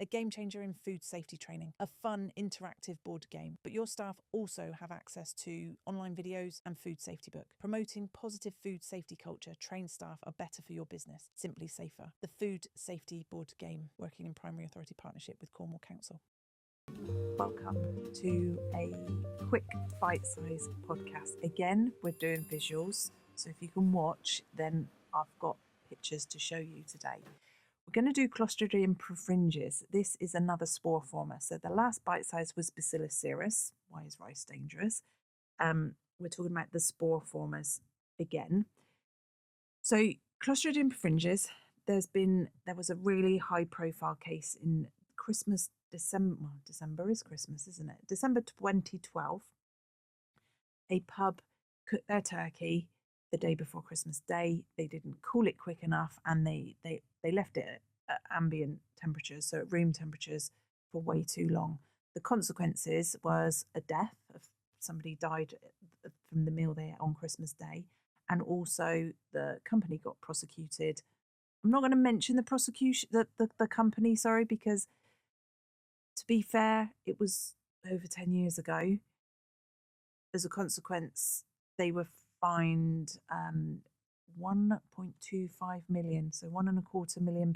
a game changer in food safety training, a fun interactive board game. But your staff also have access to online videos and food safety book. Promoting positive food safety culture, trained staff are better for your business, simply safer. The food safety board game, working in primary authority partnership with Cornwall Council. Welcome to a quick bite-sized podcast. Again, we're doing visuals, so if you can watch, then I've got pictures to show you today. We're going to do Clostridium Perfringens. This is another spore former. So the last bite size was Bacillus cereus. Why is rice dangerous? We're talking about the spore formers again. So Clostridium Perfringens, there was a really high profile case in December is Christmas, isn't it? December 2012. A pub cooked their turkey the day before Christmas Day. They didn't cool it quick enough, and they left it at ambient temperatures, so at room temperatures, for way too long. The consequences was a death. Somebody died from the meal they ate on Christmas Day, and also the company got prosecuted. I'm not going to mention the prosecution, the company, sorry, because to be fair, it was over 10 years ago. As a consequence, they were fined 1.25 million, so £1.25 million.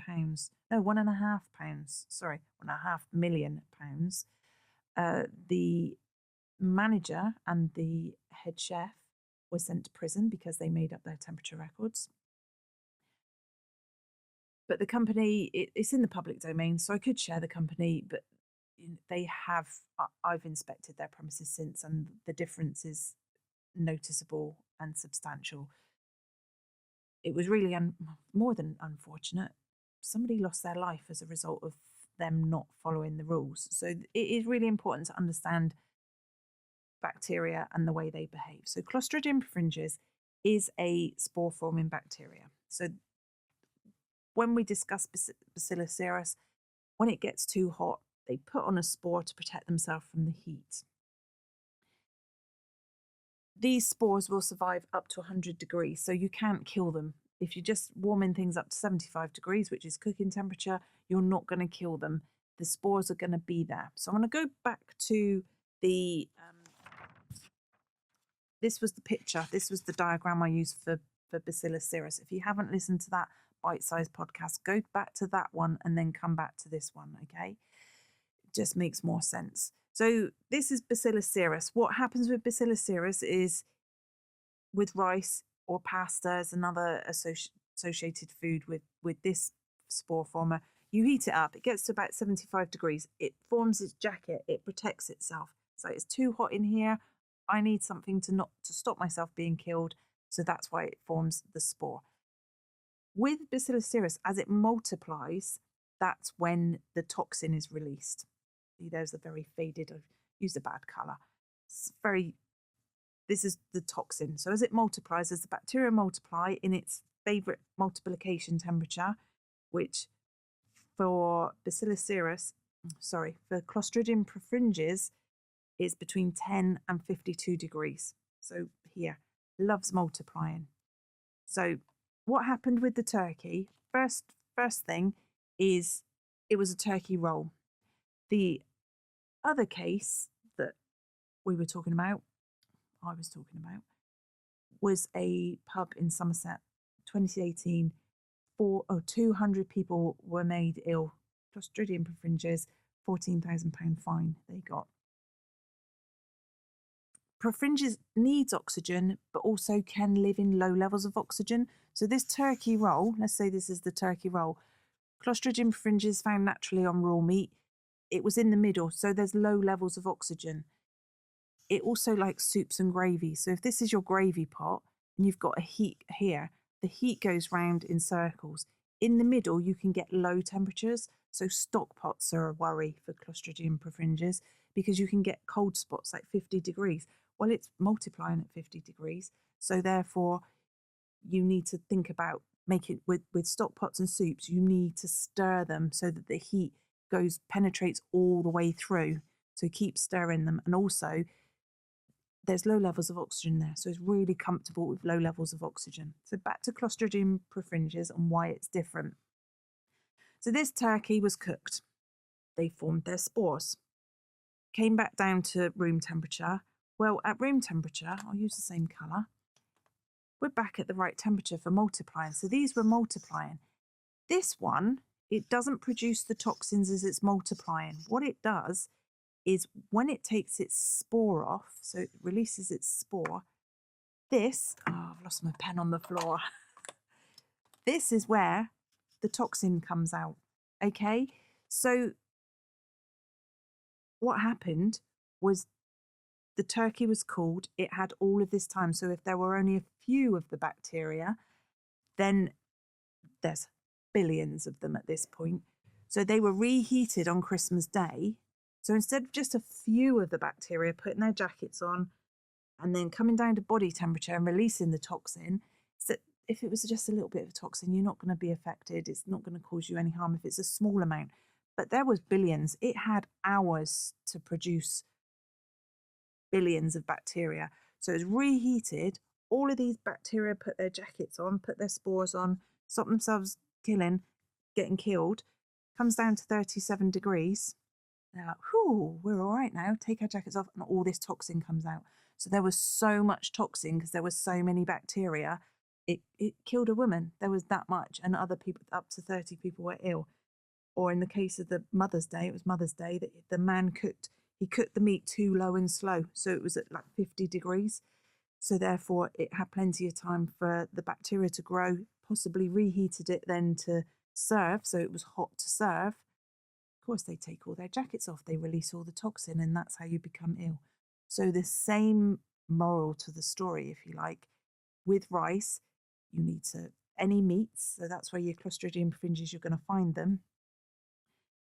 No, £1.5. Sorry, £1.5 million. The manager and the head chef were sent to prison because they made up their temperature records. But the company, it's in the public domain, so I could share the company, but I've inspected their premises since, and the difference is noticeable and substantial. It was really more than unfortunate. Somebody lost their life as a result of them not following the rules. So it is really important to understand bacteria and the way they behave. So Clostridium perfringens is a spore-forming bacteria. So when we discuss Bacillus cereus, when it gets too hot, they put on a spore to protect themselves from the heat. These spores will survive up to 100 degrees, so you can't kill them. If you're just warming things up to 75 degrees, which is cooking temperature, you're not going to kill them. The spores are going to be there. So I'm going to go back to the... this was the picture. This was the diagram I used for Bacillus cereus. If you haven't listened to that bite-sized podcast, go back to that one and then come back to this one, okay? It just makes more sense. So this is Bacillus cereus. What happens with Bacillus cereus is with rice or pasta as another associated food with this spore former, you heat it up. It gets to about 75 degrees. It forms its jacket. It protects itself. So it's too hot in here. I need something to stop myself being killed. So that's why it forms the spore. With Bacillus cereus, as it multiplies, that's when the toxin is released. There's a very faded, I've used a bad colour. This is the toxin. So as it multiplies, as the bacteria multiply in its favourite multiplication temperature, which for Clostridium perfringens is between 10 and 52 degrees. So here, loves multiplying. So what happened with the turkey? First thing is it was a turkey roll. The other case that I was talking about, was a pub in Somerset, 2018. 200 people were made ill. Clostridium perfringens, £14,000 fine they got. Perfringens needs oxygen, but also can live in low levels of oxygen. So this turkey roll, let's say this is the turkey roll, Clostridium perfringens found naturally on raw meat. It was in the middle, so there's low levels of oxygen. It also likes soups and gravy. So if this is your gravy pot and you've got a heat here, the heat goes round in circles. In the middle, you can get low temperatures. So stock pots are a worry for Clostridium perfringens because you can get cold spots like 50 degrees. Well, it's multiplying at 50 degrees. So therefore, you need to think about making with stock pots and soups, you need to stir them so that the heat penetrates all the way through. So keep stirring them. And also, there's low levels of oxygen there. So it's really comfortable with low levels of oxygen. So back to Clostridium perfringens and why it's different. So this turkey was cooked. they formed their spores. Came back down to room temperature. Well, at room temperature, I'll use the same colour. We're back at the right temperature for multiplying. So these were multiplying. This one, it doesn't produce the toxins as it's multiplying. What it does is when it takes its spore off, so it releases its spore, this, oh, I've lost my pen on the floor. This is where the toxin comes out, okay? So what happened was the turkey was cooled. It had all of this time. So if there were only a few of the bacteria, then there's billions of them at this point. So they were reheated on Christmas Day. So instead of just a few of the bacteria putting their jackets on and then coming down to body temperature and releasing the toxin, so if it was just a little bit of toxin, you're not going to be affected. It's not going to cause you any harm if it's a small amount. But there was billions. It had hours to produce billions of bacteria. So it was reheated. All of these bacteria put their jackets on, put their spores on, stop themselves getting killed. Comes down to 37 degrees. They're like, whew, we're all right now. Take our jackets off, and all this toxin comes out. So there was so much toxin because there was so many bacteria. It killed a woman. There was that much, and other people, up to 30 people, were ill. Or in the case of the Mother's Day, it was Mother's Day, that the man cooked the meat too low and slow. So it was at like 50 degrees. So therefore it had plenty of time for the bacteria to grow, possibly reheated it then to serve. So it was hot to serve. Of course, they take all their jackets off, they release all the toxin, and that's how you become ill. So the same moral to the story, if you like, with rice, you need to, any meats, so that's where your Clostridium perfringens, you're going to find them.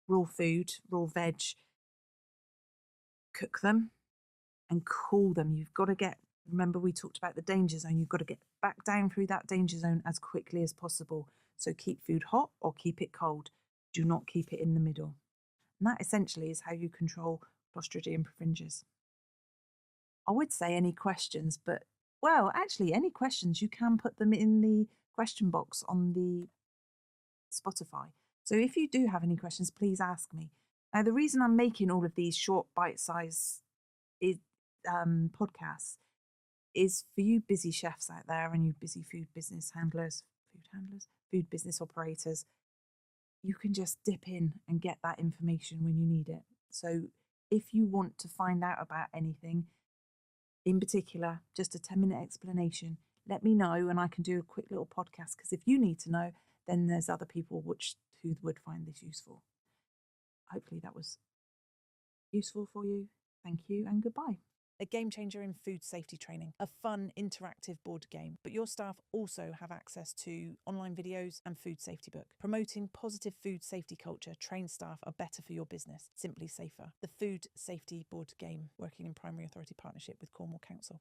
Raw food, raw veg, cook them and cool them. You've got to remember we talked about the danger zone, you've got to get back down through that danger zone as quickly as possible. So keep food hot or keep it cold. Do not keep it in the middle. And that essentially is how you control Clostridium perfringens. I would say any questions, but, well, actually any questions, you can put them in the question box on the Spotify. So if you do have any questions, please ask me. Now, the reason I'm making all of these short bite-sized podcasts is for you busy chefs out there and you busy food business operators. You can just dip in and get that information when you need it. So if you want to find out about anything in particular, just a 10-minute explanation, let me know and I can do a quick little podcast, because if you need to know, then there's other people who would find this useful. Hopefully that was useful for you. Thank you and goodbye. A game changer in food safety training, a fun interactive board game, but your staff also have access to online videos and food safety book. Promoting positive food safety culture, trained staff are better for your business, simply safer. The food safety board game, working in primary authority partnership with Cornwall Council.